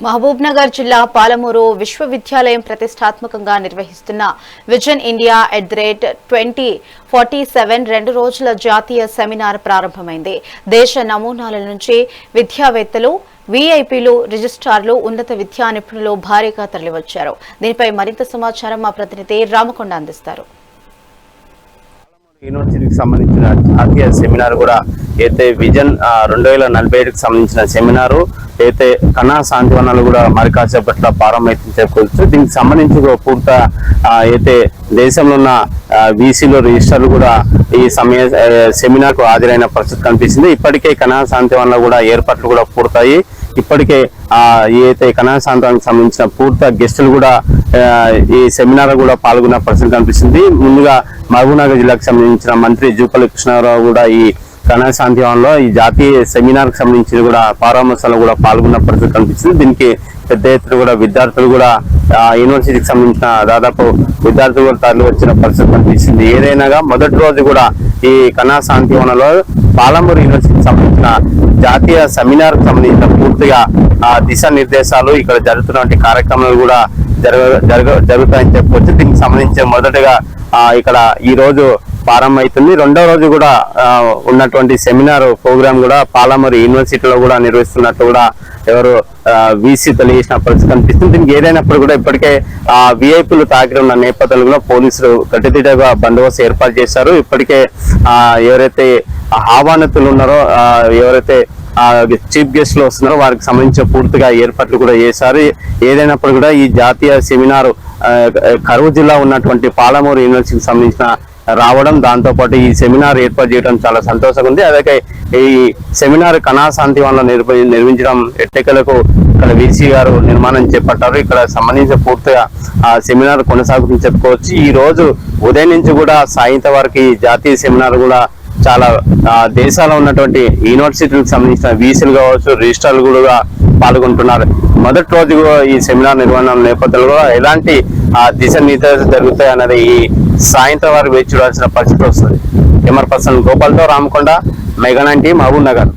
మహబూబ్నగర్ జిల్లా పాలమూరు విశ్వవిద్యాలయం ప్రతిష్టాత్మకంగా నిర్వహిస్తున్న విజన్ ఇండియా @2047 2 రోజుల జాతీయ సెమినార్ ప్రారంభమైంది. దేశ నమూనాల నుంచి విద్యావేత్తలు, వీఐపీలు, రిజిస్ట్రార్లు, ఉన్నత విద్యా నిపుణులు భారీగా తరలివచ్చారు. దీనిపై మరింత సమాచారం మా ప్రతినిధి రామకొండ అందిస్తారు. యూనివర్సిటీకి సంబంధించిన జాతీయ సెమినార్ కూడా అయితే విజన్ 2047కి సంబంధించిన సెమినారు అయితే కణా శాంతివనాలు కూడా మరి కాసేపట్లో ప్రారంభమైతే చెప్పుకోవచ్చు. దీనికి సంబంధించి పూర్త అయితే దేశంలో ఉన్న వీసీలు, రిజిస్టర్లు కూడా ఈ సెమినార్ కు హాజరైన పరిస్థితి కనిపిస్తుంది. ఇప్పటికే కణా శాంతివనాలు కూడా ఏర్పాట్లు కూడా పూర్తయి ఇప్పటికే ఏదైతే కణా శాంతివనానికి సంబంధించిన పూర్త గెస్టులు కూడా ఈ సెమినార్ కూడా పాల్గొన్న పరిస్థితి కనిపిస్తుంది. ముందుగా మహబూబ్నగర్ జిల్లాకు సంబంధించిన మంత్రి జూపల్లి కృష్ణారావు కూడా ఈ కణా శాంతివనంలో ఈ జాతీయ సెమినార్ కు సంబంధించి కూడా పరామర్శలు కూడా పాల్గొన్న పరిస్థితి కనిపిస్తుంది. దీనికి పెద్ద ఎత్తున కూడా విద్యార్థులు కూడా యూనివర్సిటీకి సంబంధించిన దాదాపు విద్యార్థులు కూడా తరలి వచ్చిన పరిస్థితి కనిపిస్తుంది. ఏదైనా మొదటి రోజు కూడా ఈ కణా శాంతివనంలో పాలమూరు యూనివర్సిటీకి సంబంధించిన జాతీయ సెమినార్ కు సంబంధించిన పూర్తిగా దిశానిర్దేశాలు, ఇక్కడ జరుగుతున్నటువంటి కార్యక్రమాలు కూడా జరుగుతాయని చెప్పుకోవచ్చు. దీనికి సంబంధించి మొదటగా ఇక్కడ ఈ రోజు ప్రారంభమవుతుంది. రెండో రోజు కూడా ఉన్నటువంటి సెమినార్ ప్రోగ్రామ్ కూడా పాలమూరు యూనివర్సిటీలో కూడా నిర్వహిస్తున్నట్టు కూడా ఎవరు వీసీ తెలియజేసిన పరిస్థితి కనిపిస్తుంది. దీనికి ఏదైనప్పుడు కూడా ఇప్పటికే విఐపీలు తాకిడి ఉన్న నేపథ్యంలో కూడా పోలీసులు గట్టిదిట్టగా బందోబస్తు ఏర్పాటు చేశారు. ఇప్పటికే ఎవరైతే ఆహ్వానితులు ఉన్నారో, ఎవరైతే చీఫ్ గెస్ట్ లో వస్తున్నారో వారికి సంబంధించిన పూర్తిగా ఏర్పాట్లు కూడా చేశారు. ఏదైనప్పుడు కూడా ఈ జాతీయ సెమినార్ కరువు జిల్లా ఉన్నటువంటి పాలమూరు యూనివర్సిటీకి సంబంధించిన రావడం, దాంతో పాటు ఈ సెమినార్ ఏర్పాటు చేయడం చాలా సంతోషంగా ఉంది. అలాగే ఈ సెమినార్ కణా శాంతివనంలో నిర్మించడం ఎట్టకేలకు ఇక్కడ వీసీ గారు నిర్మాణం చేపట్టారు. ఇక్కడ సంబంధించిన పూర్తిగా సెమినార్ కొనసాగుతుందని చెప్పుకోవచ్చు. ఈ రోజు ఉదయం నుంచి కూడా సాయంత్రం వరకు జాతీయ సెమినార్ కూడా చాలా దేశాల్లో ఉన్నటువంటి యూనివర్సిటీలకు సంబంధించిన వీసీలు కావచ్చు, రిజిస్ట్రార్లు కూడా పాల్గొంటున్నారు. మొదటి రోజు ఈ సెమినార్ నిర్వహణ నేపథ్యంలో ఎలాంటి దిశానిర్దేశాలు జరుగుతాయి అన్నది ఈ సాయంత్రం వరకు వేచి చూడాల్సిన పరిస్థితి వస్తుంది. కెమెరా పర్సన్ గోపాల్తో రామకొండ, మెగా 9 మహబూబ్ నగర్.